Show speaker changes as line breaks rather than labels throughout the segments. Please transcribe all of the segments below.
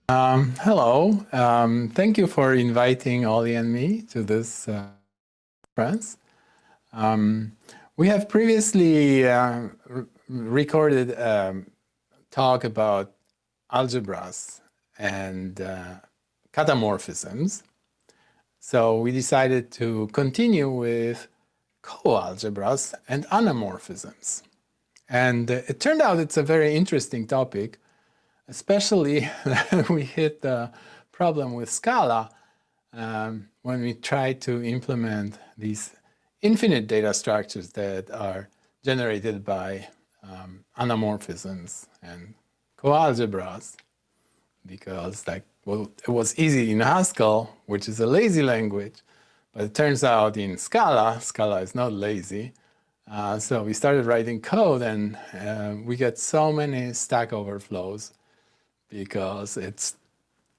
Hello. Thank you for inviting Ollie and me to this conference. We have previously recorded a talk about algebras and catamorphisms. So we decided to continue with coalgebras and anamorphisms. And it turned out it's a very interesting topic, especially when we hit the problem with Scala when we try to implement these infinite data structures that are generated by anamorphisms and coalgebras, because it was easy in Haskell, which is a lazy language, but it turns out in Scala is not lazy. So we started writing code, and we get so many Stack Overflows because it's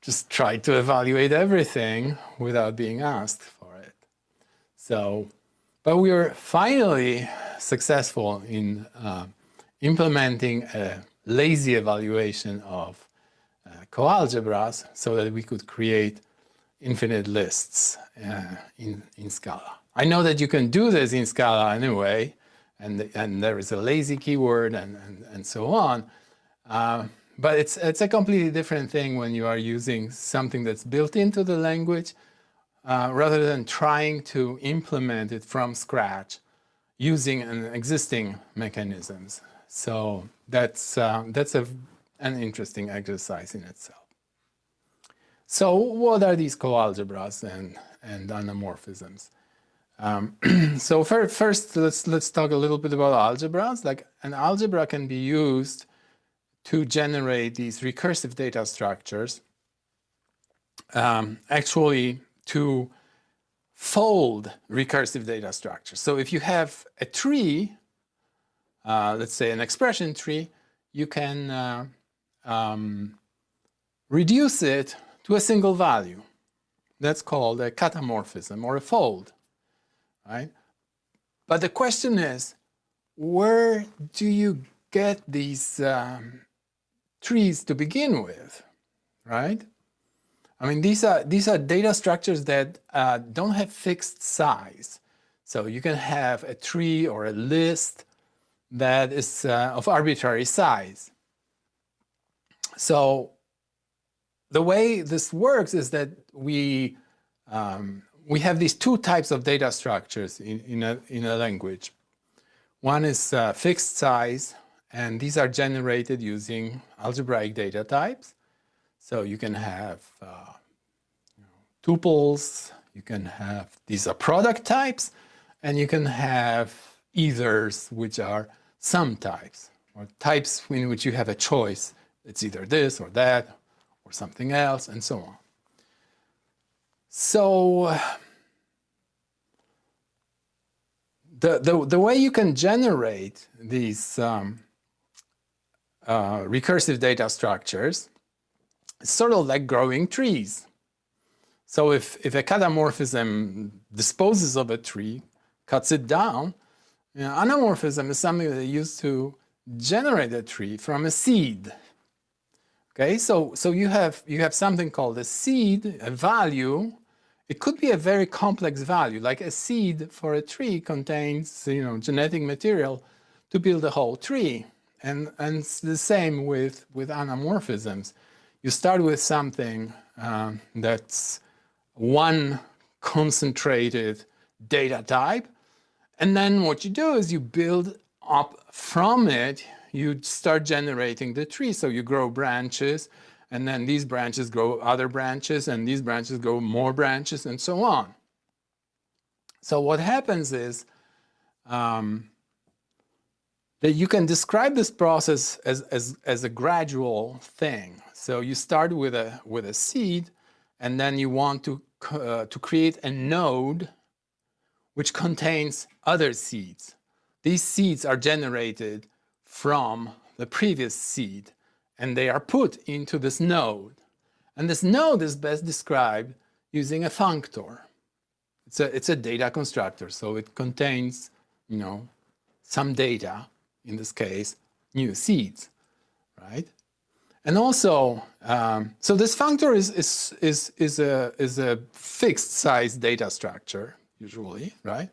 just tried to evaluate everything without being asked for it. So, but we were finally successful in implementing a lazy evaluation of coalgebras so that we could create infinite lists in Scala. I know that you can do this in Scala anyway, and there is a lazy keyword and so on. But it's a completely different thing when you are using something that's built into the language rather than trying to implement it from scratch using an existing mechanisms. So that's an interesting exercise in itself. So what are these coalgebras and anamorphisms? So first, let's talk a little bit about algebras. Like an algebra can be used to generate these recursive data structures, actually to fold recursive data structures. So if you have a tree, let's say an expression tree, you can reduce it to a single value. That's called a catamorphism or a fold, right? But the question is, where do you get these trees to begin with, right? I mean, these are data structures that don't have fixed size. So you can have a tree or a list that is of arbitrary size. So the way this works is that we have these two types of data structures in a language. One is fixed size, and these are generated using algebraic data types. So you can have tuples, you can have, these are product types, and you can have ethers, which are sum types, or types in which you have a choice. It's either this or that, or something else, and so on. So the way you can generate these recursive data structures is sort of like growing trees. So if a catamorphism disposes of a tree, cuts it down, anamorphism is something that used to generate a tree from a seed. Okay, so you have something called a seed, a value. It could be a very complex value, like a seed for a tree contains genetic material to build a whole tree. And it's the same with anamorphisms. You start with something that's one concentrated data type, and then what you do is you build up from it. You start generating the tree. So you grow branches, and then these branches grow other branches, and these branches grow more branches, and so on. So what happens is that you can describe this process as a gradual thing. So you start with a seed, and then you want to create a node which contains other seeds. These seeds are generated from the previous seed, and they are put into this node. And this node is best described using a functor. It's a data constructor, so it contains, some data, in this case, new seeds, right? And also, so this functor is a fixed size data structure usually, right?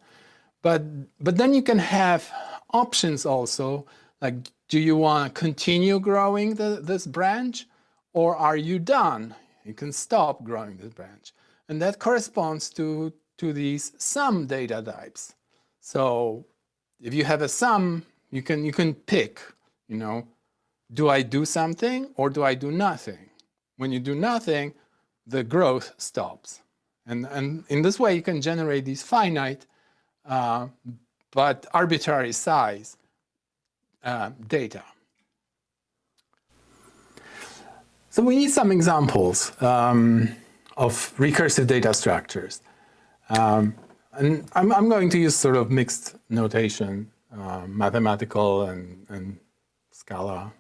But then you can have options also, like, do you want to continue growing this branch, or are you done? You can stop growing this branch, and that corresponds to these sum data types. So if you have a sum, you can pick, you know, do I do something or do I do nothing? When you do nothing, the growth stops. And in this way, you can generate these finite but arbitrary size data. So we need some examples of recursive data structures. And I'm going to use sort of mixed notation, mathematical and Scala.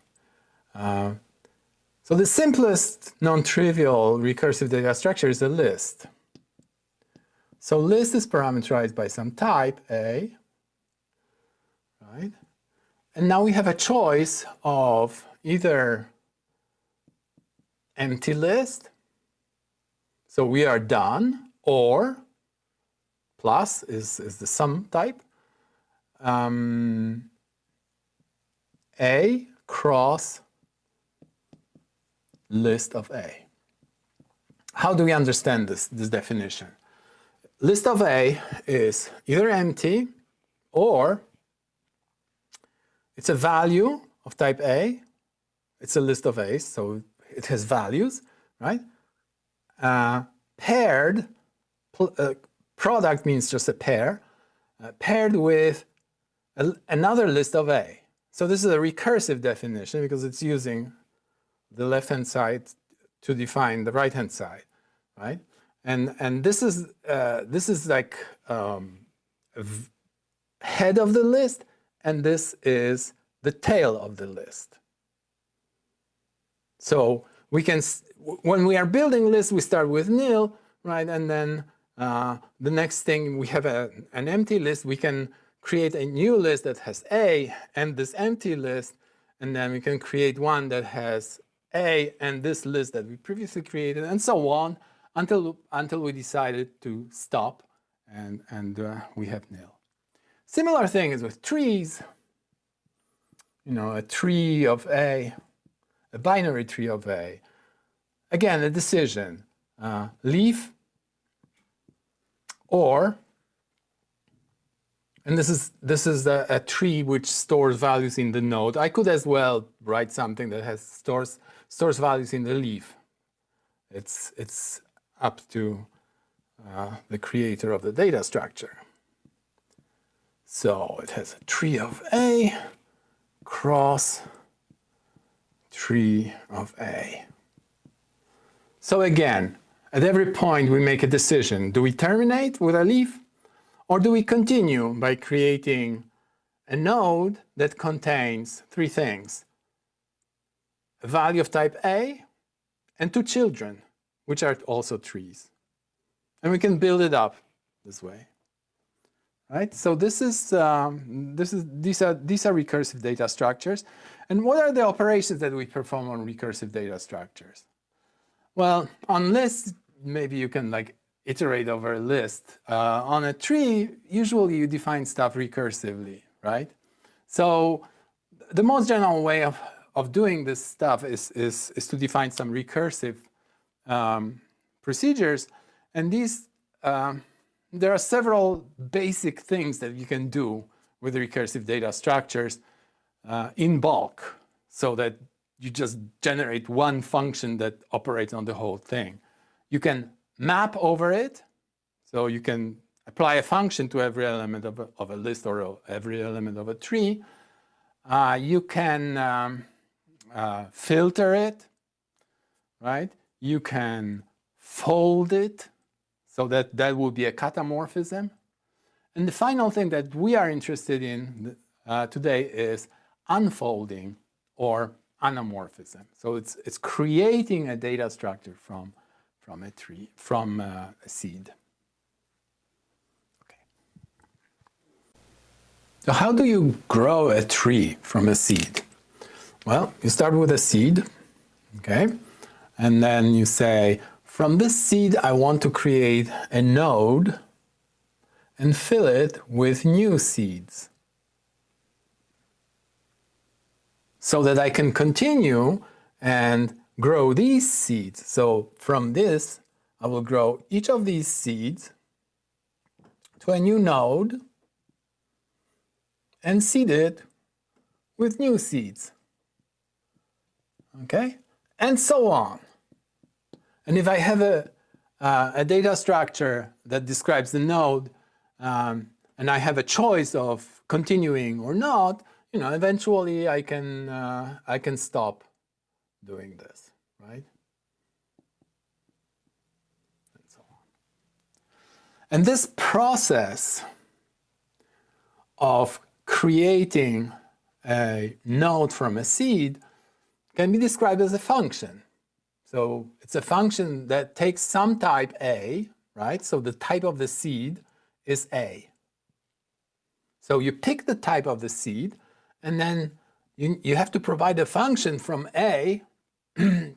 So the simplest non-trivial recursive data structure is a list. So list is parameterized by some type A, right? And now we have a choice of either empty list, so we are done, or plus is the sum type, A cross list of A. How do we understand this definition? List of A is either empty or it's a value of type A. It's a list of A's, so it has values, right? Paired, product means just a pair, paired with another list of A. So this is a recursive definition because it's using the left-hand side to define the right-hand side, right? And this is like head of the list, and this is the tail of the list. So we can, when we are building lists, we start with nil, right? And then the next thing, we have an empty list. We can create a new list that has A and this empty list, and then we can create one that has A and this list that we previously created, and so on, until we decided to stop, and we have nil. Similar thing is with trees. You know, a tree of A, a binary tree of A. Again, a decision, leaf or, and this is a tree which stores values in the node. I could as well write something that has stores values in the leaf. It's up to the creator of the data structure. So it has a tree of A cross tree of A. So again, at every point we make a decision. Do we terminate with a leaf, or do we continue by creating a node that contains three things: a value of type A and two children, which are also trees. And we can build it up this way. Right? So these are recursive data structures. And what are the operations that we perform on recursive data structures? Well, on lists, maybe you can like iterate over a list. On a tree, usually you define stuff recursively, right? So the most general way of doing this stuff is to define some recursive procedures. And these, there are several basic things that you can do with recursive data structures in bulk, so that you just generate one function that operates on the whole thing. You can map over it, so you can apply a function to every element of a list or every element of a tree. You can filter it, right? You can fold it, so that will be a catamorphism. And the final thing that we are interested in today is unfolding or anamorphism. So it's creating a data structure from a tree, from a seed. Okay. So how do you grow a tree from a seed? Well, you start with a seed, Okay? And then you say, from this seed, I want to create a node and fill it with new seeds so that I can continue and grow these seeds. So from this, I will grow each of these seeds to a new node and seed it with new seeds. Okay? And so on. And if I have a data structure that describes the node, and I have a choice of continuing or not, you know, eventually I can stop doing this, right? And so on. And this process of creating a node from a seed can be described as a function. So it's a function that takes some type A, right? So the type of the seed is A. So you pick the type of the seed, and then you have to provide a function from A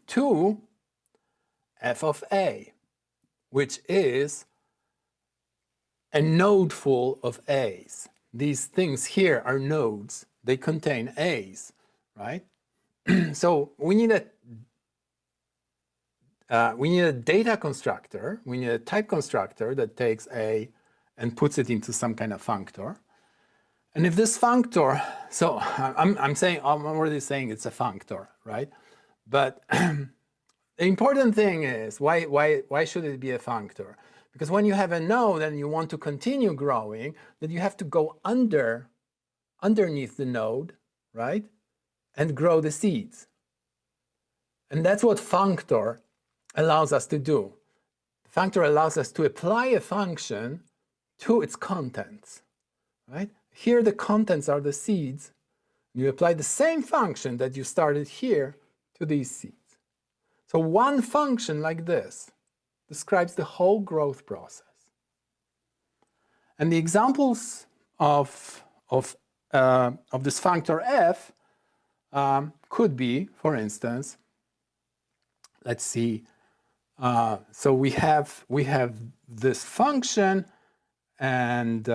to f of A, which is a node full of A's. These things here are nodes. They contain A's, right? So we need a data constructor, we need a type constructor that takes A and puts it into some kind of functor. And if this functor, so I'm already saying it's a functor, right? But the important thing is, why should it be a functor? Because when you have a node and you want to continue growing, then you have to go underneath the node, right? And grow the seeds. And that's what functor allows us to do. The functor allows us to apply a function to its contents, right? Here the contents are the seeds. You apply the same function that you started here to these seeds. So one function like this describes the whole growth process. And the examples of this functor f could be, for instance, let's see. So we have this function, and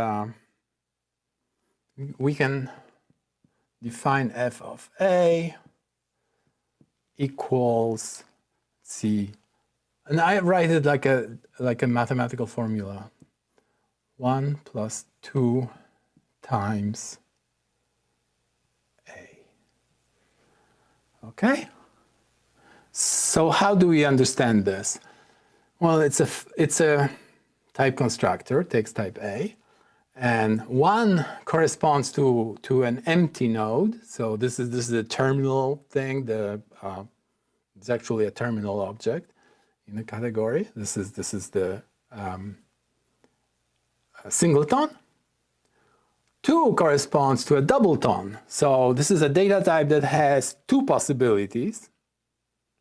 we can define f of a equals, let's see, and I write it like a mathematical formula: 1 plus 2 times a. Okay. So how do we understand this? Well, it's a type constructor, takes type A, and 1 corresponds to an empty node. So this is a terminal thing. It's actually a terminal object in a category. This is the singleton. 2 corresponds to a doubleton. So this is a data type that has 2 possibilities.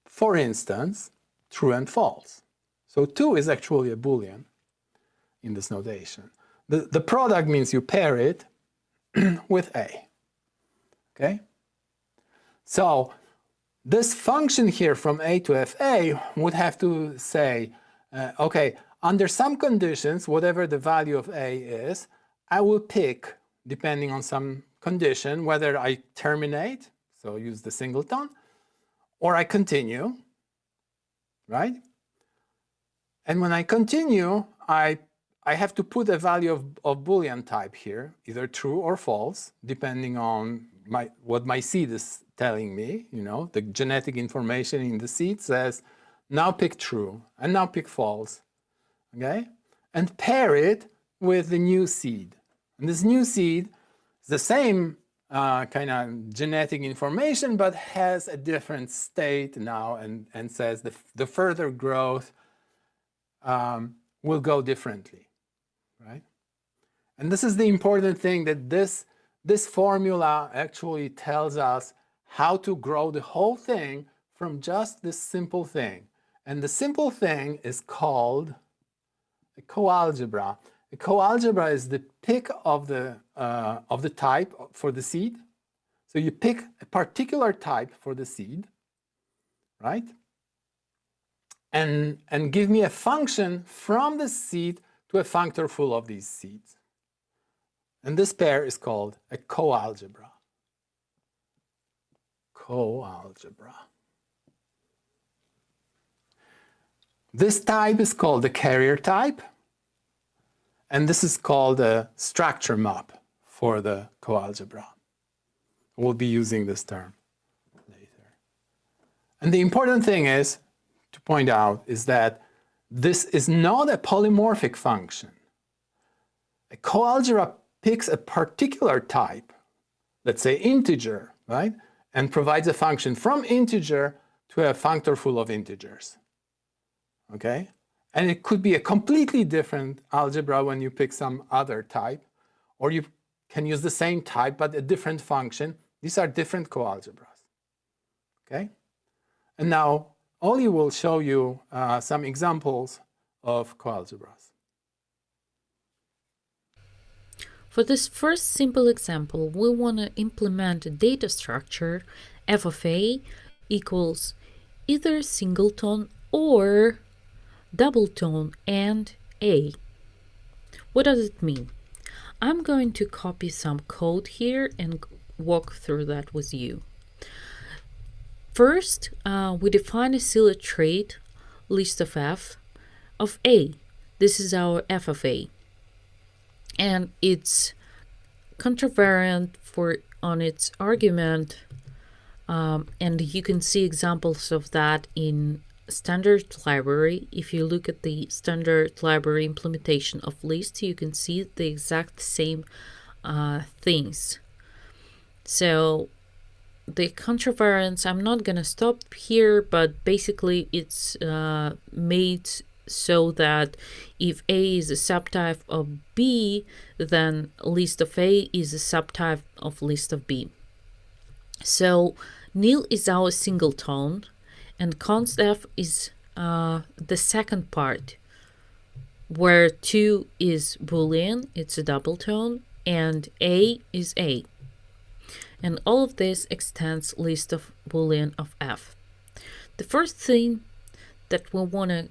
For instance, true and false. So 2 is actually a Boolean in this notation. The product means you pair it with A. Okay? So this function here from A to FA would have to say, okay, under some conditions, whatever the value of A is, I will pick, depending on some condition, whether I terminate, so use the singleton, or I continue, right? And when I continue, I have to put a value of Boolean type here, either true or false, depending on what my seed is telling me. You know, the genetic information in the seed says, now pick true, and now pick false, okay? And pair it with the new seed. And this new seed is the same kind of genetic information, but has a different state now, and says the further growth will go differently, right? And this is the important thing, that this formula actually tells us how to grow the whole thing from just this simple thing. And the simple thing is called a coalgebra. A coalgebra is the pick of the type for the seed. So you pick a particular type for the seed, right? And give me a function from the seed to a functor full of these seeds. And this pair is called a coalgebra. Coalgebra. This type is called the carrier type, and this is called a structure map for the coalgebra. We'll be using this term later. And the important thing is to point out is that this is not a polymorphic function. A coalgebra picks a particular type, let's say integer, right? And provides a function from integer to a functor full of integers. Okay? And it could be a completely different algebra when you pick some other type, or you can use the same type but a different function. These are different coalgebras. Okay? And now Oli will show you some examples of coalgebras.
For this first simple example, we want to implement a data structure f of a equals either singleton or doubleton and a. What does it mean? I'm going to copy some code here and walk through that with you. First, we define a Scala trait list of f of a. This is our f of a. And it's contravariant on its argument, and you can see examples of that in standard library. If you look at the standard library implementation of lists, you can see the exact same things. So the contravariance, I'm not going to stop here, but basically it's made so that if A is a subtype of B, then list of A is a subtype of list of B. So nil is our singleton, and const f is the second part, where 2 is Boolean, it's a double tone, and A is A. And all of this extends list of Boolean of f. The first thing that we want to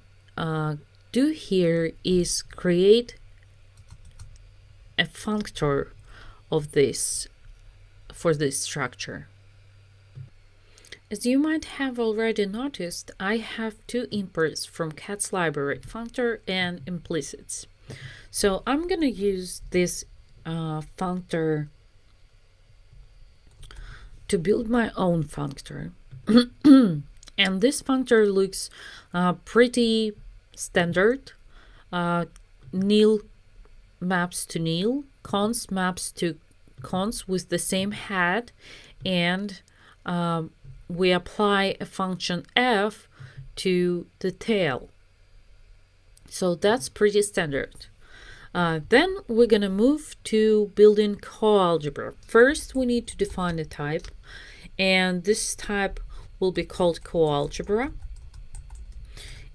do here is create a functor of this for this structure. As you might have already noticed, I have two imports from cat's library, functor and implicits. So I'm going to use this functor to build my own functor. And this functor looks pretty standard. Nil maps to nil, const maps to const with the same head, and we apply a function f to the tail. So that's pretty standard. Then we're going to move to building coalgebra. First, we need to define a type, and this type will be called coalgebra.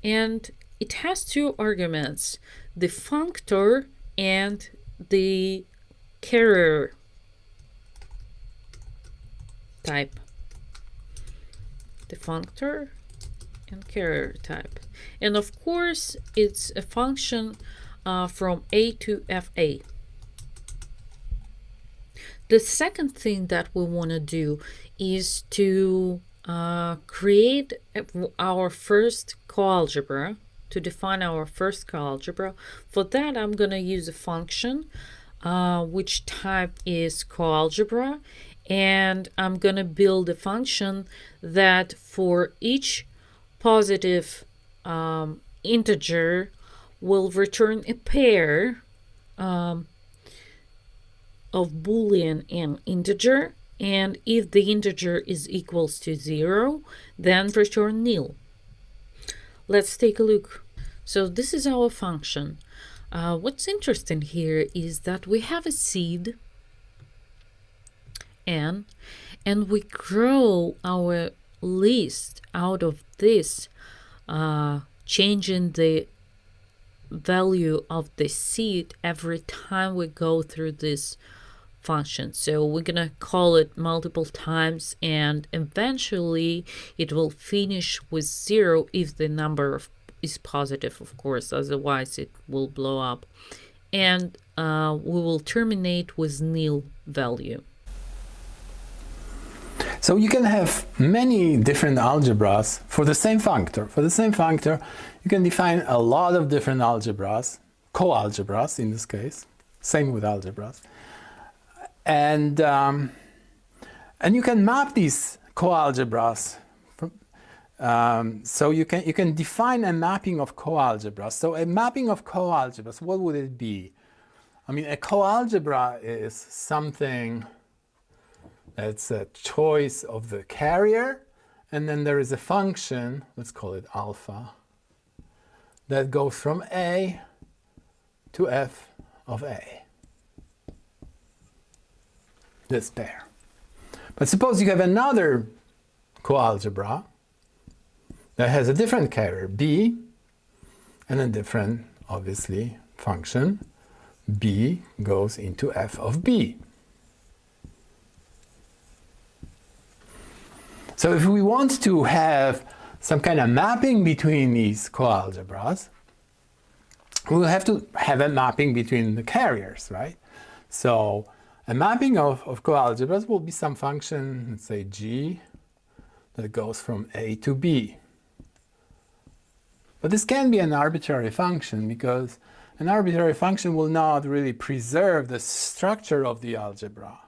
And it has two arguments, the functor and the carrier type. The functor and carrier type. And of course, it's a function from A to FA. The second thing that we want to do is to create our first coalgebra, to define our first coalgebra. For that, I'm going to use a function which type is coalgebra, and I'm going to build a function that for each positive integer will return a pair of Boolean and integer, and if the integer is equals to 0, then return nil. Let's take a look. So this is our function. What's interesting here is that we have a seed n, and we grow our list out of this, changing the value of the seed every time we go through this function. So we're gonna call it multiple times, and eventually it will finish with 0 if the number is positive, of course, otherwise it will blow up. And we will terminate with nil value.
So you can have many different algebras for the same functor. For the same functor, you can define a lot of different algebras, coalgebras in this case, same with algebras. And you can map these coalgebras. So you can define a mapping of coalgebras. So a mapping of coalgebras, what would it be? I mean, a coalgebra is something that's a choice of the carrier, and then there is a function, let's call it alpha, that goes from A to f of A. This pair. But suppose you have another coalgebra that has a different carrier, B, and a different, obviously, function. B goes into f of B. So if we want to have some kind of mapping between these coalgebras, we'll have to have a mapping between the carriers, right? So a mapping of coalgebras will be some function, let's say g, that goes from A to B. But this can be an arbitrary function, because an arbitrary function will not really preserve the structure of the algebra.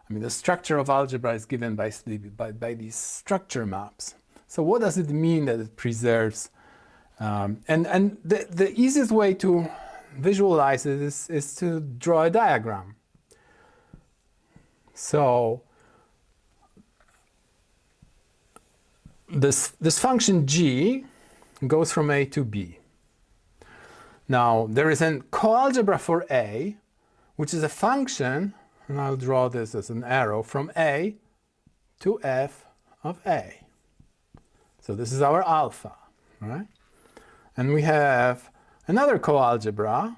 I mean, the structure of algebra is given by these structure maps. So what does it mean that it preserves? And the easiest way to visualize it is to draw a diagram. So this function g goes from A to B. Now, there is a coalgebra for A, which is a function, and I'll draw this as an arrow, from A to f of A. So this is our alpha, right? And we have another coalgebra,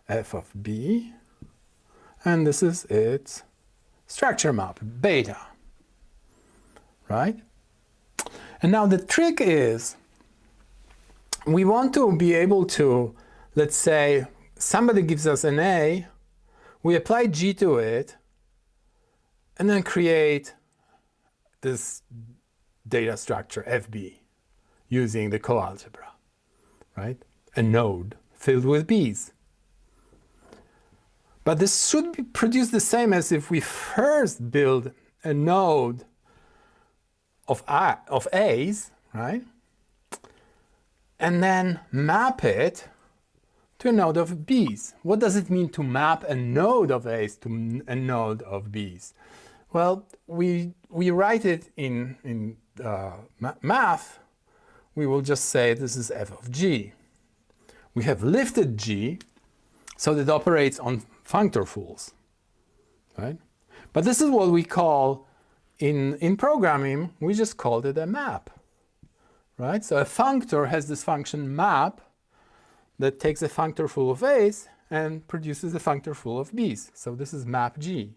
f of B, and this is its structure map, beta, right? And now the trick is, we want to be able to, let's say, somebody gives us an A, we apply G to it, and then create this data structure, FB, using the coalgebra, right? A node filled with B's. But this should produce the same as if we first build a node of A's, right? And then map it to a node of B's. What does it mean to map a node of A's to a node of B's? Well, we write it in math. We will just say this is f of g. We have lifted g so that it operates on functorfuls, right? But this is what we call, in programming, we just called it a map, right? So a functor has this function map that takes a functor full of A's and produces a functor full of B's. So this is map G.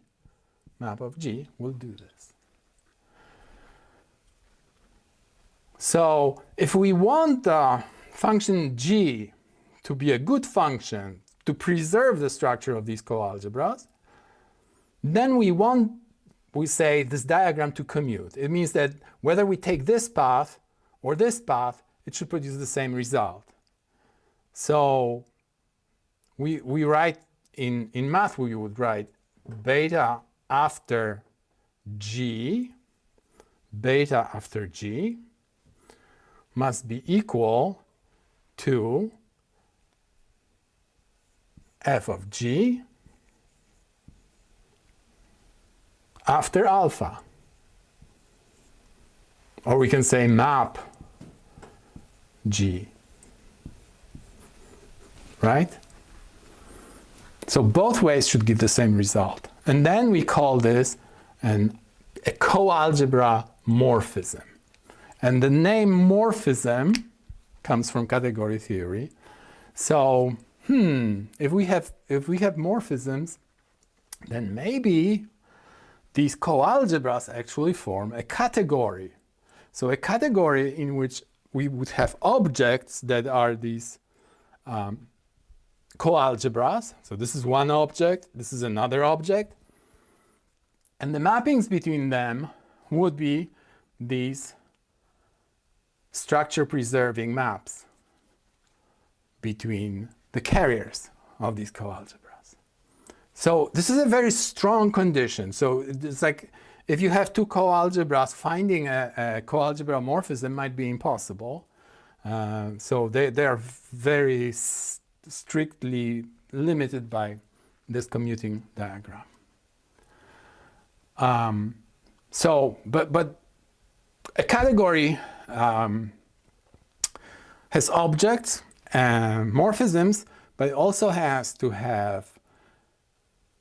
Map of G will do this. So if we want the function G to be a good function, to preserve the structure of these coalgebras, then we say this diagram to commute. It means that whether we take this path or this path, it should produce the same result. So we write in math, we would write beta after G, beta after G must be equal to f of G after alpha. Or we can say map G. Right? So both ways should give the same result. And then we call this a coalgebra morphism. And the name morphism comes from category theory. So if we have morphisms, then maybe these coalgebras actually form a category. So a category in which we would have objects that are these coalgebras. So this is one object, this is another object. And the mappings between them would be these structure-preserving maps between the carriers of these coalgebras. So this is a very strong condition. So it's like if you have two coalgebras, finding a coalgebra morphism might be impossible. So they are very strictly limited by this commuting diagram. But a category has objects and morphisms, but it also has to have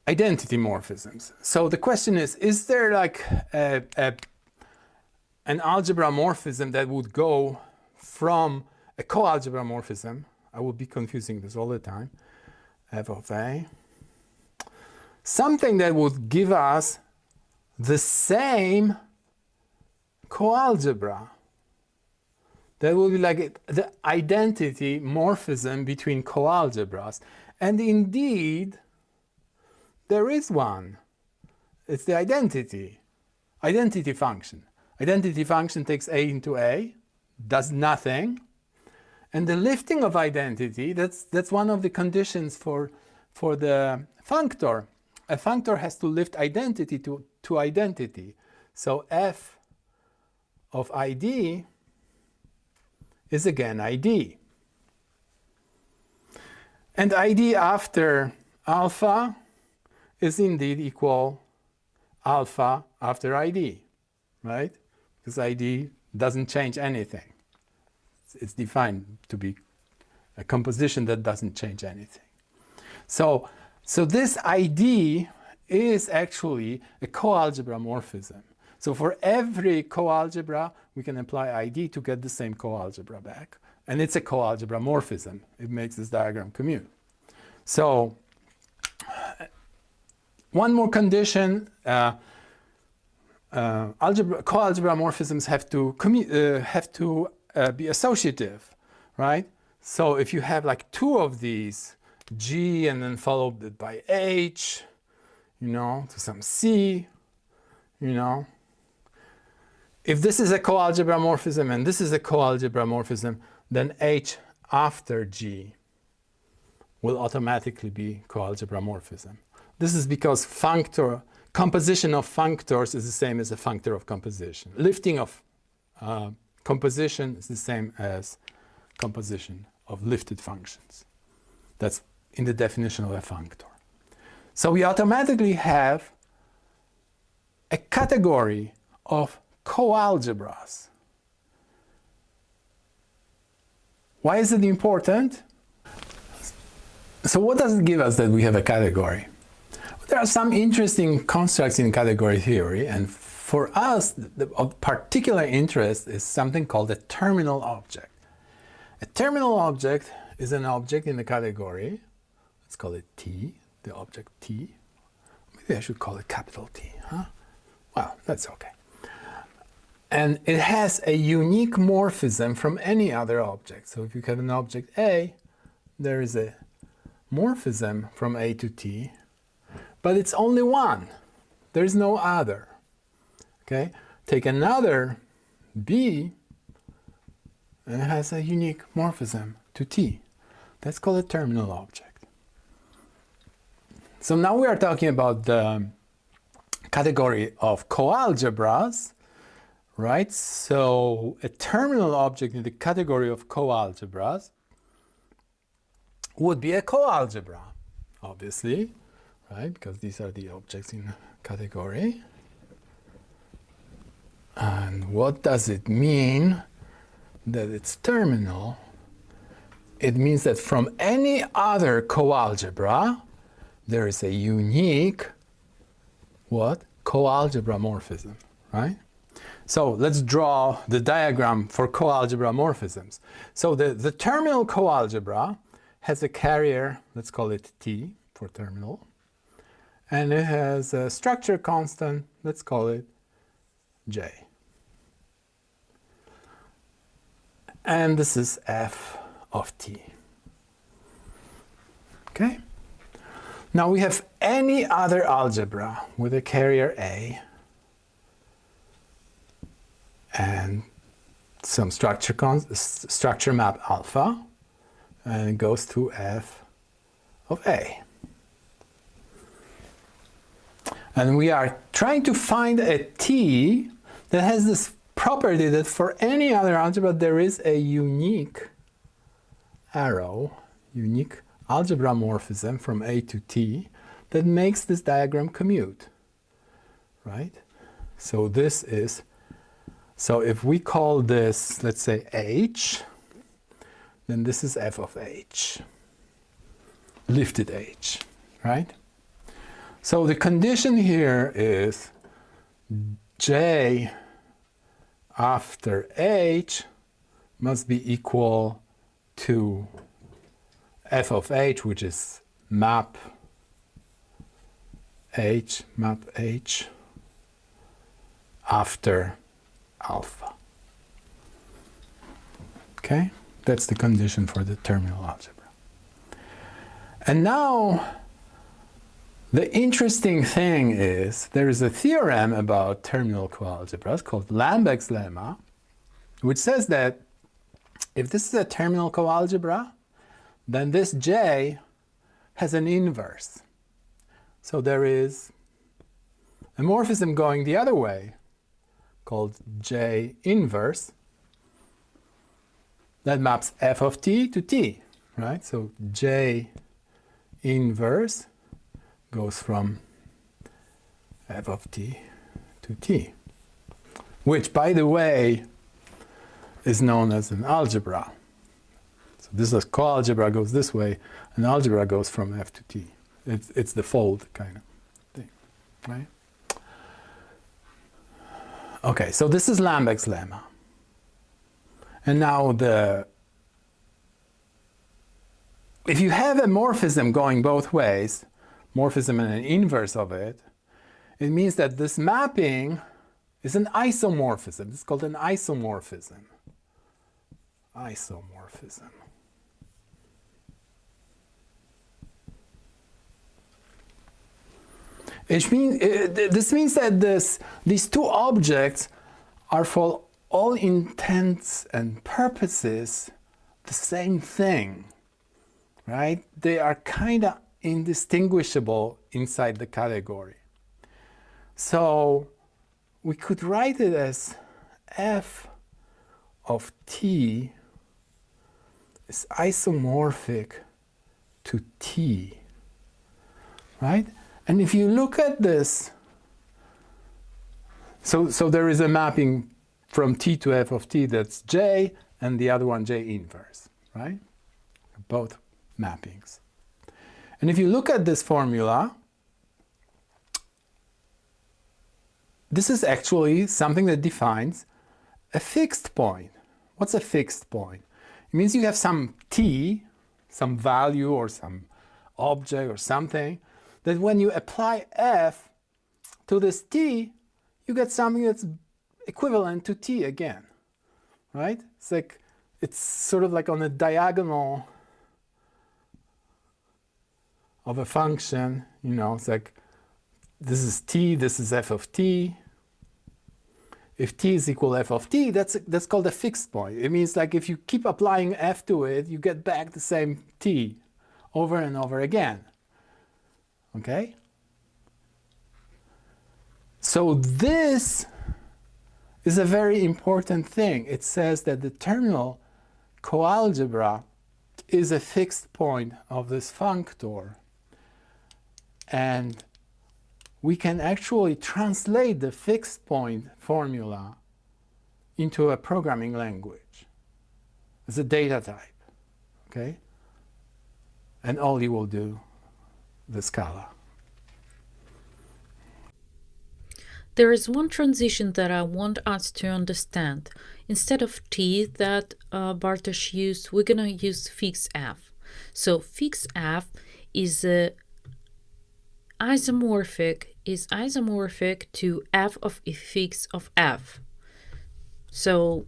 identity morphisms. So the question is there like an algebra morphism that would go from a coalgebra morphism? I will be confusing this all the time. F of A. Something that would give us the same coalgebra. That would be like the identity morphism between coalgebras. And indeed, there is one. It's the identity function. Identity function takes A into A, does nothing. And the lifting of identity, that's one of the conditions for the functor. A functor has to lift identity to identity. So f of ID is again ID. And ID after alpha is indeed equal alpha after ID, right? Because ID doesn't change anything. It's defined to be a composition that doesn't change anything. So this ID is actually a coalgebra morphism. So for every coalgebra, we can apply ID to get the same coalgebra back. And it's a coalgebra morphism. It makes this diagram commute. So one more condition, coalgebra morphisms have to be associative, right? So if you have like two of these, G and then followed by H, to some C, If this is a coalgebra morphism and this is a coalgebra morphism, then H after G will automatically be coalgebra morphism. This is because composition of functors is the same as a functor of composition. Lifting of composition is the same as composition of lifted functions. That's in the definition of a functor. So we automatically have a category of coalgebras. Why is it important? So what does it give us that we have a category? There are some interesting constructs in category theory, and for us, of particular interest is something called a terminal object. A terminal object is an object in the category. Let's call it T, the object T. Maybe I should call it capital T, huh? Well, that's okay. And it has a unique morphism from any other object. So if you have an object A, there is a morphism from A to T, but it's only one. There's no other. Okay? Take another B, and it has a unique morphism to T. That's called a terminal object. So now we are talking about the category of coalgebras, right? So a terminal object in the category of coalgebras would be a coalgebra, obviously, right? Because these are the objects in the category. And what does it mean that it's terminal? It means that from any other coalgebra, there is a unique, what? Coalgebra morphism, right? So let's draw the diagram for coalgebra morphisms. So the terminal coalgebra has a carrier, let's call it T for terminal, and it has a structure constant, let's call it J. And this is f of t. Okay? Now we have any other algebra with a carrier A and some structure map alpha, and it goes to f of A. And we are trying to find a T that has this property that for any other algebra there is a unique arrow, unique algebra morphism from A to T that makes this diagram commute, right? So this is, so if we call this, let's say H, then this is f of H, lifted H, right? So the condition here is J after H must be equal to f of H, which is map H after alpha. Okay? That's the condition for the terminal algebra. And now, the interesting thing is there is a theorem about terminal coalgebras called Lambeck's lemma, which says that if this is a terminal coalgebra, then this J has an inverse. So there is a morphism going the other way called J inverse that maps f of t to t, right? So J inverse goes from f of t to t, which, by the way, is known as an algebra. So this is coalgebra goes this way, and algebra goes from f to t. It's the fold kind of thing, right? Okay, so this is Lambeck's lemma. And now if you have a morphism going both ways, morphism and an inverse of it, it means that this mapping is an isomorphism. It's called an isomorphism. Isomorphism. This means that these two objects are for all intents and purposes the same thing, right? They are kind of indistinguishable inside the category. So we could write it as f of t is isomorphic to t, right? And if you look at this, so there is a mapping from t to f of t that's j, and the other one j inverse, right? Both mappings. And if you look at this formula, this is actually something that defines a fixed point. What's a fixed point? It means you have some t, some value or some object or something, that when you apply f to this t, you get something that's equivalent to t again, right? It's sort of like on a diagonal of a function, you know, it's like this is t, this is f of t. If t is equal to f of t, that's called a fixed point. It means like if you keep applying f to it, you get back the same t over and over again. Okay? So this is a very important thing. It says that the terminal coalgebra is a fixed point of this functor. And we can actually translate the fixed point formula into a programming language as a data type, okay? And all you will do, the Scala.
There is one transition that I want us to understand. Instead of t that Bartosz used, we're going to use fixed f. So fix f is isomorphic to f of a fix of f. So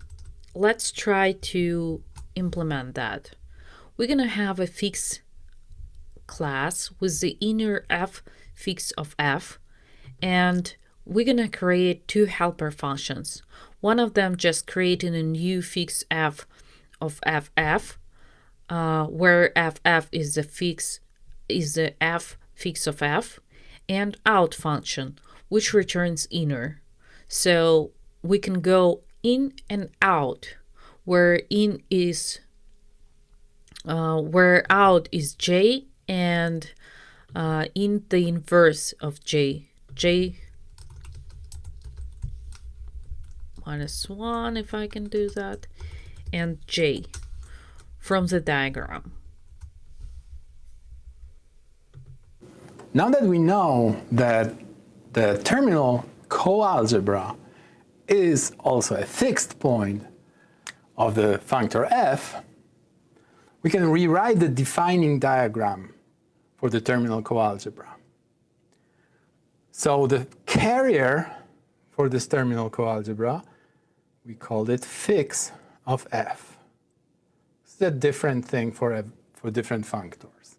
let's try to implement that. We're going to have a fix class with the inner f fix of f, and we're going to create two helper functions. One of them just creating a new fix f of ff, where ff is the f fix of f, and out function, which returns inner. So we can go in and out, where in is where out is j, and in the inverse of j minus 1, if I can do that, and j from the diagram.
Now that we know that the terminal coalgebra is also a fixed point of the functor f, we can rewrite the defining diagram for the terminal coalgebra. So the carrier for this terminal coalgebra, we called it fix of f. It's a different thing for different functors.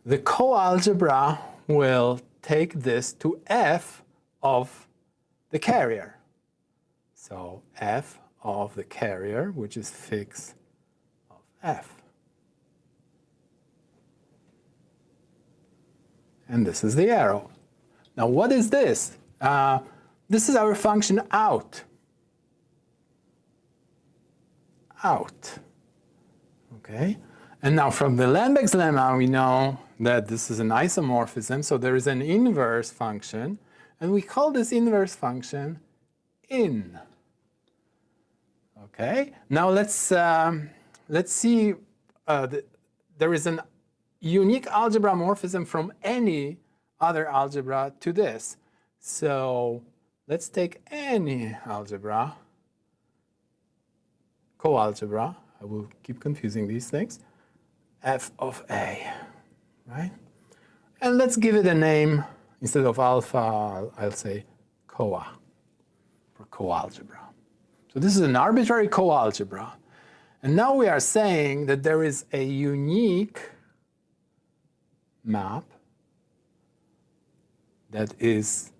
The coalgebra will take this to f of the carrier. So f of the carrier, which is fix of f. And this is the arrow. Now what is this? This is our function out. Out. Okay? And now from the Lambeck's lemma, we know that this is an isomorphism, so there is an inverse function, and we call this inverse function in. Okay? Now let's see, there is an unique algebra morphism from any other algebra to this. So let's take any algebra, coalgebra, I will keep confusing these things, f of a, right? And let's give it a name. Instead of alpha, I'll say coa, for coalgebra. So this is an arbitrary coalgebra. And now we are saying that there is a unique map that is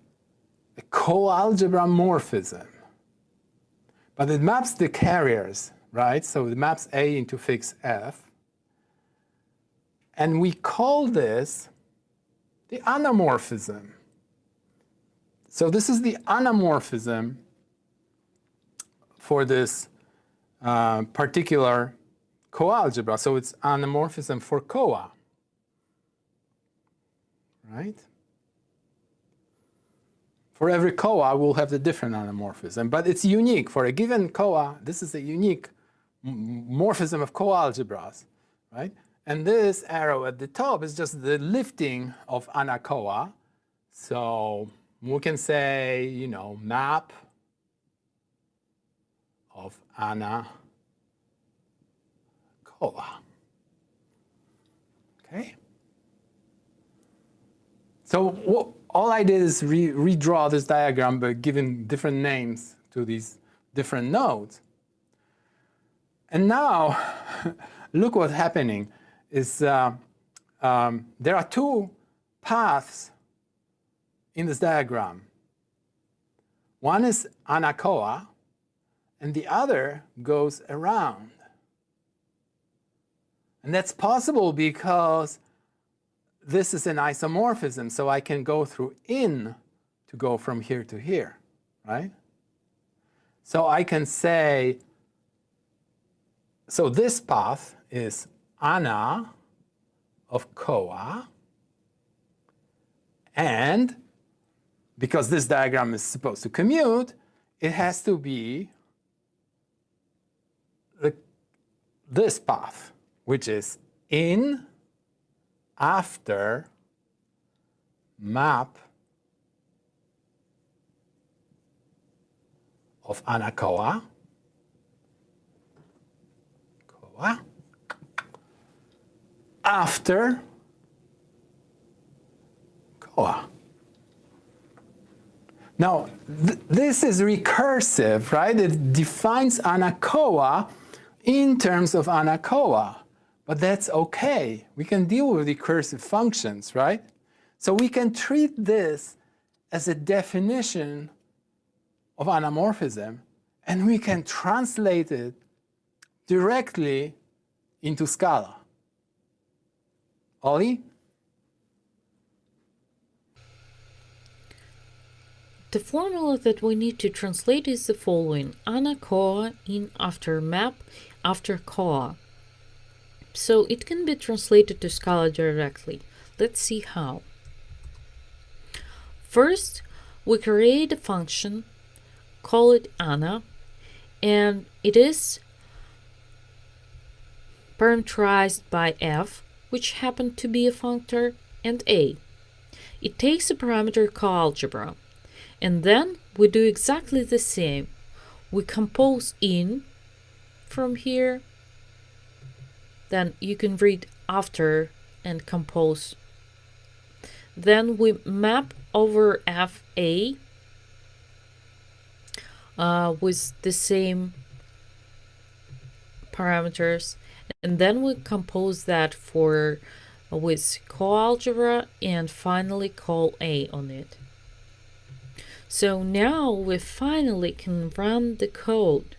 a coalgebra morphism. But it maps the carriers, right? So it maps A into fix F. And we call this the anamorphism. So this is the anamorphism for this particular coalgebra. So it's anamorphism for coa, right? For every coa, we'll have the different anamorphism, but it's unique. For a given coa, this is a unique morphism of coalgebras, right? And this arrow at the top is just the lifting of anacoa. So we can say, you know, map of anacoa. Okay? So all I did is redraw this diagram by giving different names to these different nodes. And now, look what's happening. Is there are two paths in this diagram. One is anacoa, and the other goes around. And that's possible because this is an isomorphism, so I can go through in to go from here to here, right? So I can say, so this path is ana of coa, and because this diagram is supposed to commute, it has to be this path, which is in after map of anacoa, coa, after Coa. Now, this is recursive, right? It defines anacoa in terms of anacoa, but that's okay. We can deal with recursive functions, right? So we can treat this as a definition of anamorphism, and we can translate it directly into Scala. Ollie?
The formula that we need to translate is the following: anacoa in after map after coa. So it can be translated to Scala directly. Let's see how. First, we create a function, call it ana, and it is parameterized by f, which happened to be a functor, and a. It takes a parameter coalgebra. And then we do exactly the same. We compose in from here. Then you can read after and compose. Then we map over FA with the same parameters. And then we compose that for with coalgebra and finally call A on it. So now we finally can run the code.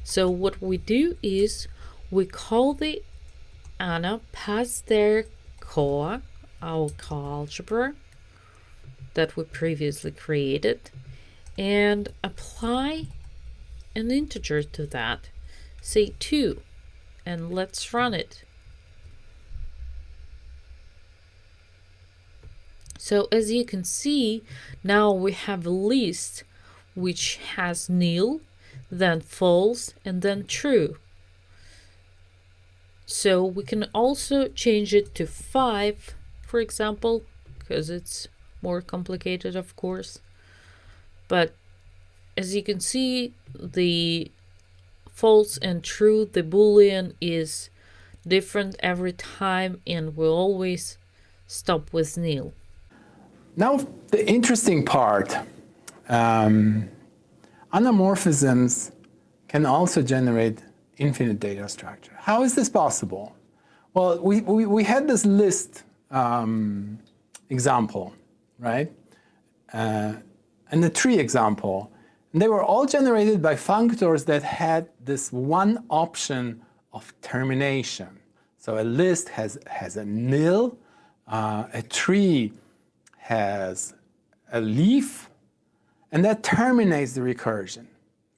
So what we do is we call the ana, pass their coa, our coalgebra that we previously created, and apply an integer to that, say 2, and let's run it. So as you can see, now we have a list which has nil, then false, and then true. So we can also change it to 5, for example, because it's more complicated, of course. But as you can see, the false and true, the Boolean is different every time, and we always stop with nil.
Now, the interesting part, anamorphisms can also generate infinite data structure. How is this possible? Well, we had this list example, right? And the tree example. And they were all generated by functors that had this one option of termination. So a list has a nil, a tree has a leaf, and that terminates the recursion,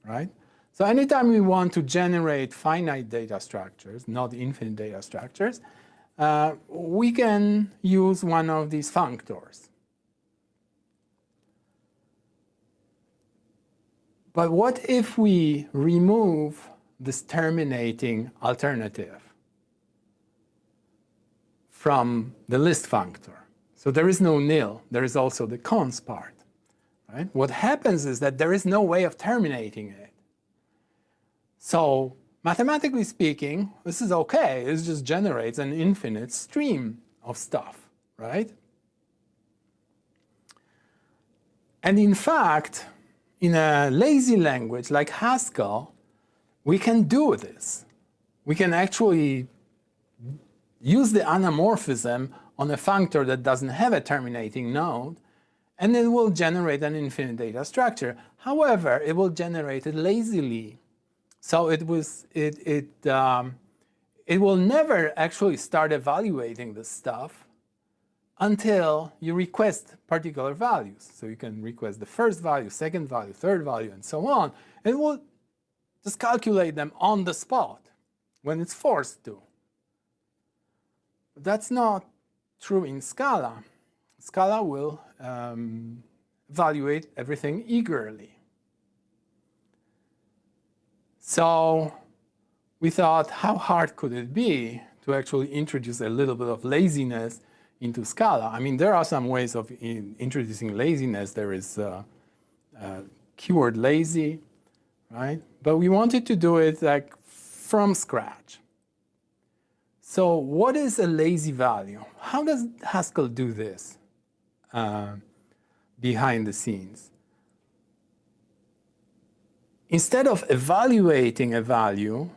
right? So anytime we want to generate finite data structures, not infinite data structures, we can use one of these functors. But what if we remove this terminating alternative from the list functor? So there is no nil, there is also the cons part, right? What happens is that there is no way of terminating it. So mathematically speaking, this is okay. It just generates an infinite stream of stuff, right? And in fact, in a lazy language like Haskell, we can do this. We can actually use the anamorphism on a functor that doesn't have a terminating node, and it will generate an infinite data structure. However, it will generate it lazily. So it will never actually start evaluating this stuff until you request particular values. So you can request the first value, second value, third value, and so on. And it will just calculate them on the spot when it's forced to. But that's not true in Scala. Scala will evaluate everything eagerly. So we thought, how hard could it be to actually introduce a little bit of laziness into Scala? I mean, there are some ways of introducing laziness. There is keyword lazy, right? But we wanted to do it like from scratch. So what is a lazy value? How does Haskell do this behind the scenes? Instead of evaluating a value,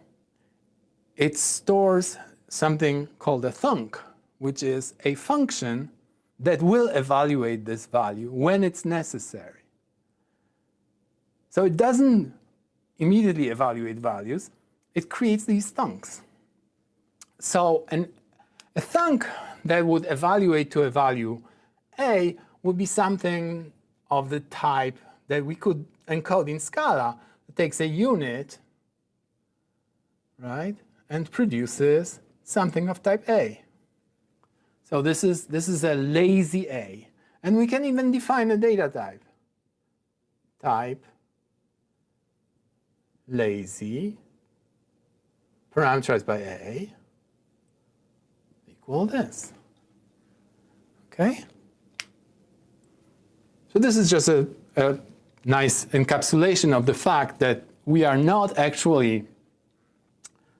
it stores something called a thunk, which is a function that will evaluate this value when it's necessary. So it doesn't immediately evaluate values, it creates these thunks. So a thunk that would evaluate to a value A would be something of the type that we could encode in Scala. It takes a unit, right, and produces something of type A. So this is a lazy A. And we can even define a data type. Type lazy parameterized by A equal this. Okay? So this is just a nice encapsulation of the fact that we are not actually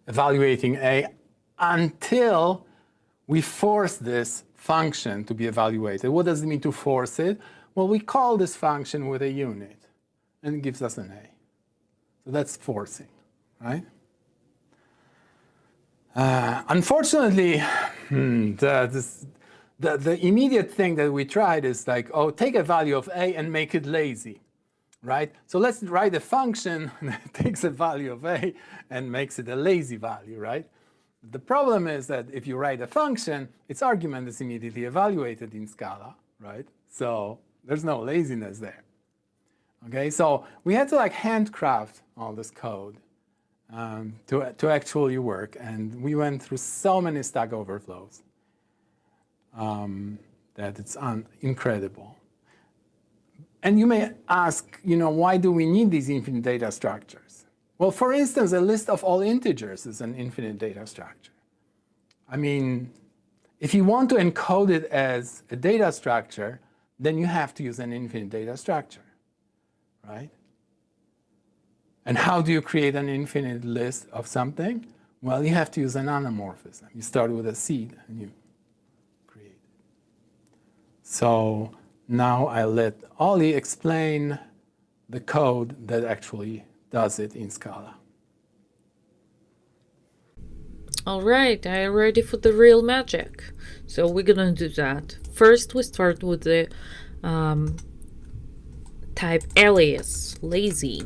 evaluating A until we force this function to be evaluated. What does it mean to force it? Well, we call this function with a unit, and it gives us an A. So that's forcing, right? Unfortunately, the immediate thing that we tried is like, oh, take a value of A and make it lazy, right? So let's write a function that takes a value of A and makes it a lazy value, right? The problem is that if you write a function, its argument is immediately evaluated in Scala, right? So there's no laziness there. Okay, so we had to like handcraft all this code to actually work, and we went through so many Stack Overflows that it's incredible. And you may ask, why do we need these infinite data structures? Well, for instance, a list of all integers is an infinite data structure. I mean, if you want to encode it as a data structure, then you have to use an infinite data structure, right? And how do you create an infinite list of something? Well, you have to use an anamorphism. You start with a seed and you create it. So now I'll let Ollie explain the code that actually does it in Scala.
All right, I am ready for the real magic. So we're gonna do that. First, we start with the type alias, lazy,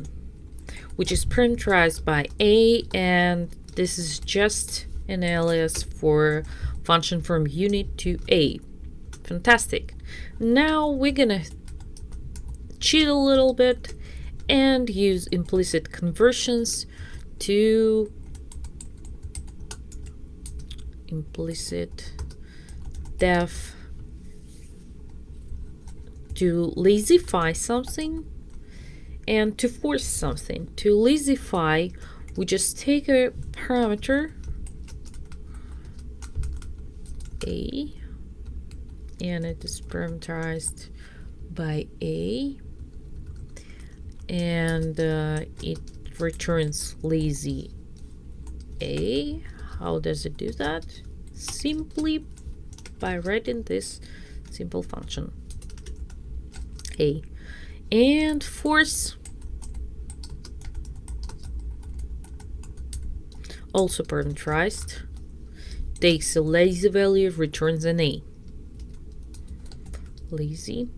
which is parameterized by A, and this is just an alias for function from unit to A. Fantastic. Now we're gonna cheat a little bit and use implicit conversions to implicit def to lazify something and to force something. To lazify, we just take a parameter A, and it is parameterized by A, and it returns lazy A. How does it do that? Simply by writing this simple function A, and force also parameterized, takes a lazy value, returns an A. Lazy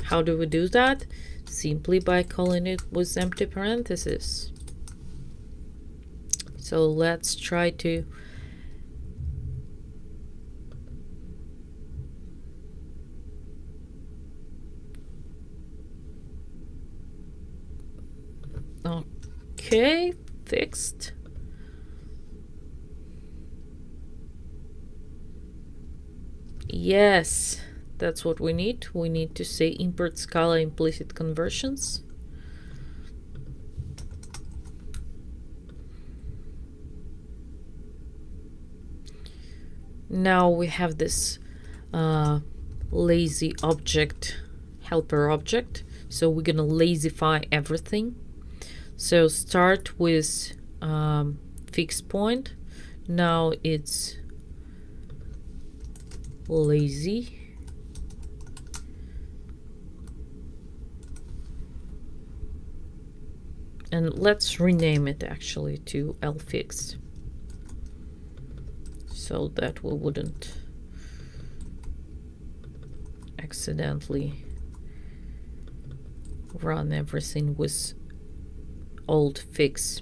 How do we do that? Simply by calling it with empty parentheses. So let's try to okay, fixed. Yes, that's what we need. We need to say import Scala implicit conversions. Now we have this lazy object, helper object. So we're gonna lazify everything. So start with fixed point. Now it's lazy. And let's rename it actually to lfix, so that we wouldn't accidentally run everything with old fix.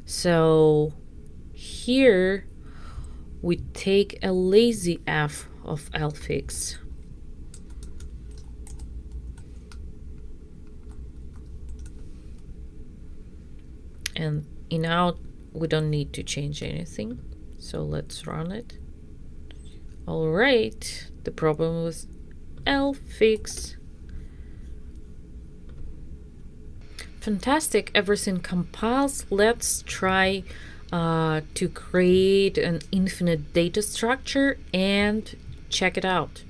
So here we take a lazy f of lfix. And in out, we don't need to change anything. So let's run it. All right, the problem was lfix. Fantastic, everything compiles. Let's try to create an infinite data structure and check it out.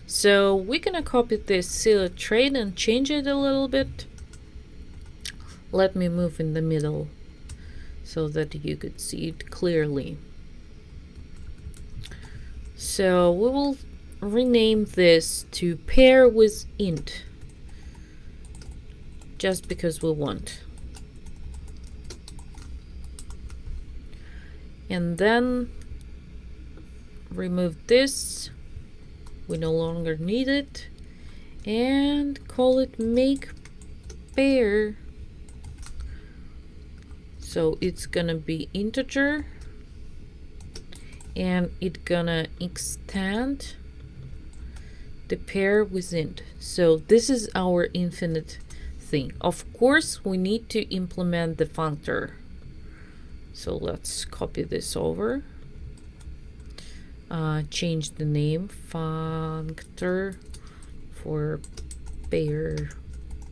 So we're gonna copy this Scala trait and change it a little bit. Let me move in the middle so that you could see it clearly. So we will rename this to pair with int, just because we want. And then remove this, we no longer need it, and call it make pair. So it's gonna be integer, and it's gonna extend the pair with int. So this is our infinite thing. Of course, we need to implement the functor. So let's copy this over. Change the name, functor for pair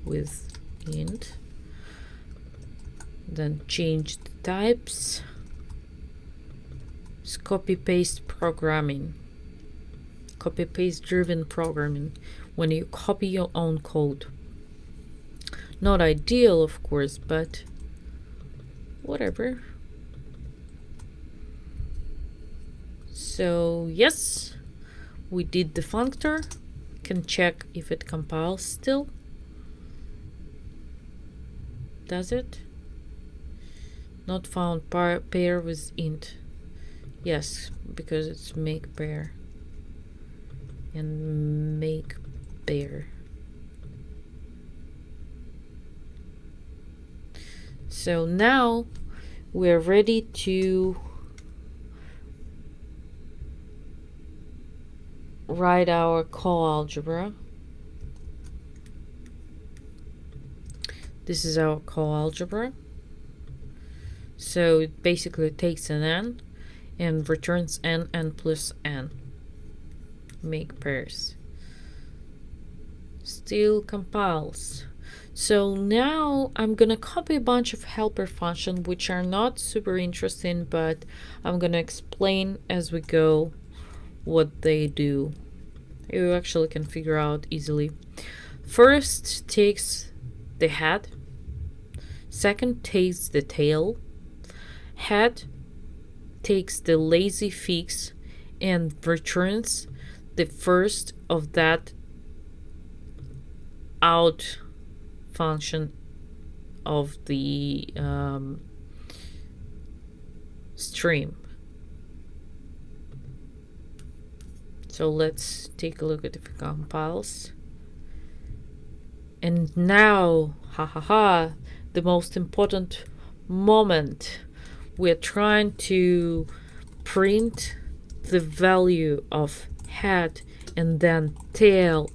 with int. Then change the types. It's copy-paste programming. Copy-paste driven programming, when you copy your own code. Not ideal, of course, but whatever. So yes, we did the functor. Can check if it compiles still. Does it? Not found pair with int. Yes, because it's make pair and make pair. So now we're ready to write our coalgebra. This is our coalgebra. So it basically takes an n and returns n plus n. Make pairs. Still compiles. So now I'm gonna copy a bunch of helper functions which are not super interesting, but I'm gonna explain as we go what they do. You actually can figure out easily. First takes the head. Second takes the tail. Head takes the lazy fix and returns the first of that out function of the stream. So let's take a look at if it compiles. And now, the most important moment. We're trying to print the value of head and then tail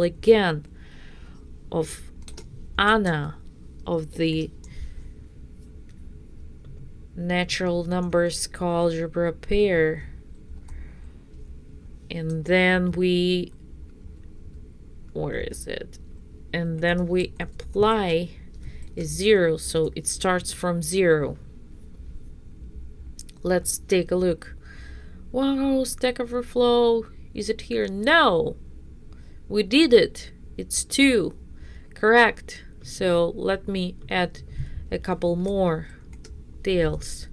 again of Anna of the natural numbers coalgebra pair. And then we, where is it? And then we apply a 0, so it starts from 0. Let's take a look. Wow, Stack Overflow, is it here? No, we did it. It's 2. Correct. So let me add a couple more tails.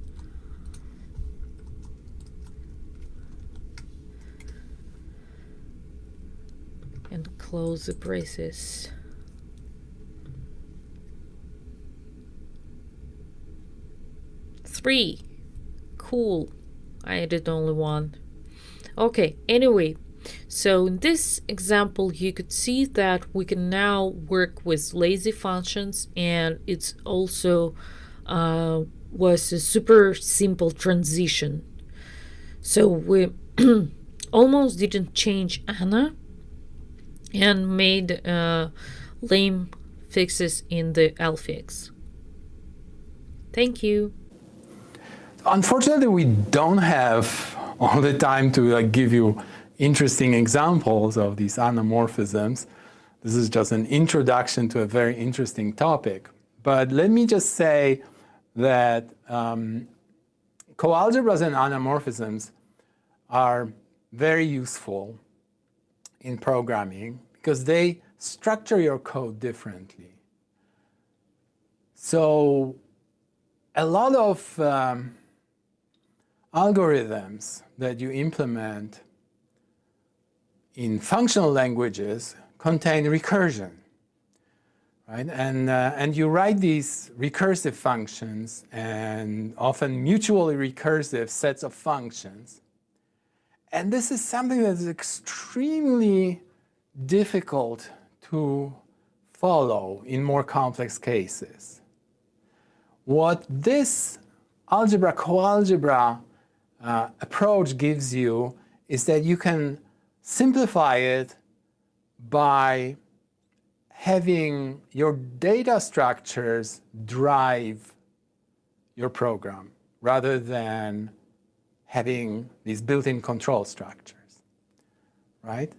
And close the braces. Three. Cool. I added only one. Okay, anyway, so in this example, you could see that we can now work with lazy functions, and it's also was a super simple transition. So we almost didn't change Anna and made lame fixes in the Lfix. Thank you.
Unfortunately, we don't have all the time to give you interesting examples of these anamorphisms. This is just an introduction to a very interesting topic. But let me just say that coalgebras and anamorphisms are very useful in programming because they structure your code differently. So a lot of algorithms that you implement in functional languages contain recursion, right? And you write these recursive functions and often mutually recursive sets of functions. And this is something that is extremely difficult to follow in more complex cases. What this coalgebra approach gives you is that you can simplify it by having your data structures drive your program rather than having these built-in control structures, right?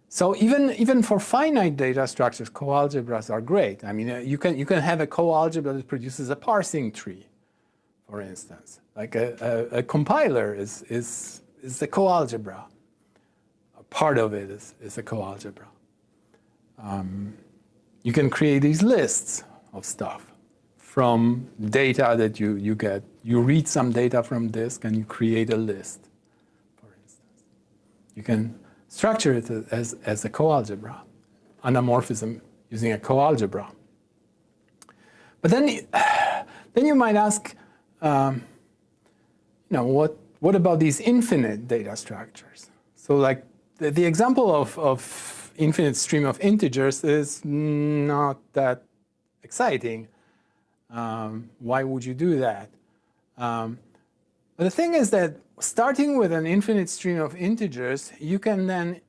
So even for finite data structures, coalgebras are great. I mean, you can have a coalgebra that produces a parsing tree, for instance. Like a compiler is a coalgebra. A part of it is a coalgebra. You can create these lists of stuff from data that you get. You read some data from disk and you create a list, for instance. You can structure it as a coalgebra, anamorphism using a coalgebra. But then you might ask, what about these infinite data structures? So like the example of infinite stream of integers is not that exciting. Why would you do that? But the thing is that starting with an infinite stream of integers, you can then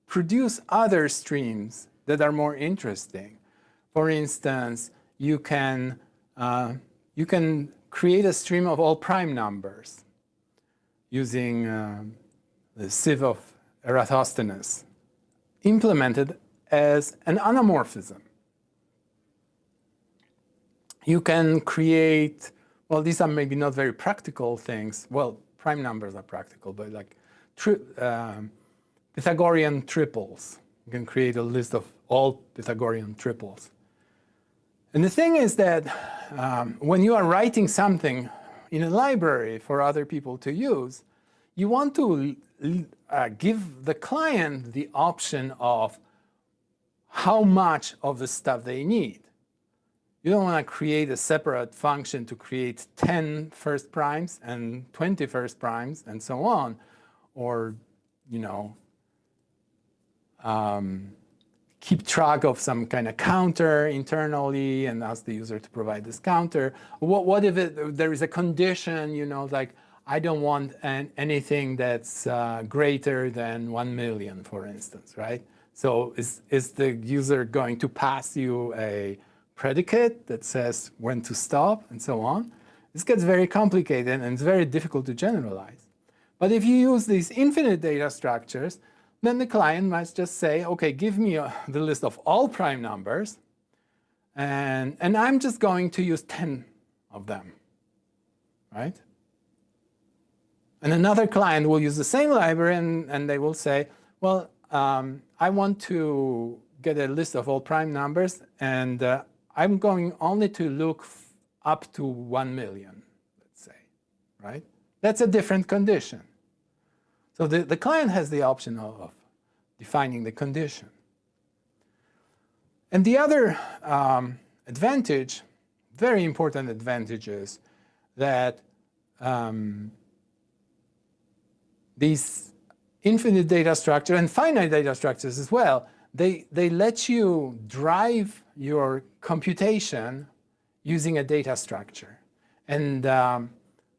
produce other streams that are more interesting. For instance, you can create a stream of all prime numbers using the sieve of Eratosthenes, implemented as an anamorphism. You can create, well, these are maybe not very practical things. Well, prime numbers are practical, but like Pythagorean triples. You can create a list of all Pythagorean triples. And the thing is that when you are writing something in a library for other people to use, you want to give the client the option of how much of the stuff they need. You don't want to create a separate function to create 10 first primes and 20 first primes and so on, or keep track of some kind of counter internally and ask the user to provide this counter. What if there is a condition, like I don't want anything that's greater than 1 million, for instance, right? So is the user going to pass you a predicate that says when to stop and so on? This gets very complicated and it's very difficult to generalize. But if you use these infinite data structures, then the client might just say, okay, give me the list of all prime numbers, and I'm just going to use 10 of them, right? And another client will use the same library and they will say, well, I want to get a list of all prime numbers, and I'm going only to look up to 1 million, let's say, right? That's a different condition. So the client has the option of defining the condition. And the other advantage, very important advantage, is that these infinite data structure and finite data structures as well, they let you drive your computation using a data structure. And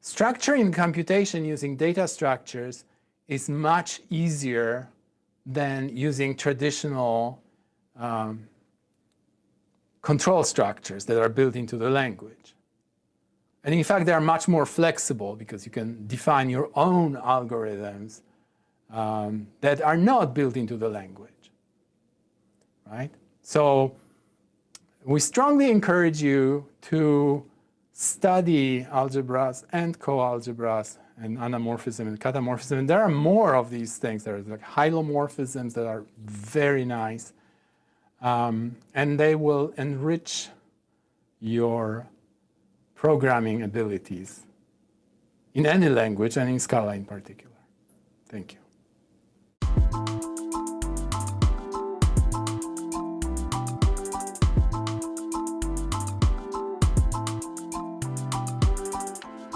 structuring computation using data structures is much easier than using traditional control structures that are built into the language. And in fact, they are much more flexible because you can define your own algorithms that are not built into the language, right? So we strongly encourage you to study algebras and coalgebras and anamorphism and catamorphism. And there are more of these things. There are like hylomorphisms that are very nice. And they will enrich your programming abilities in any language and in Scala in particular. Thank you.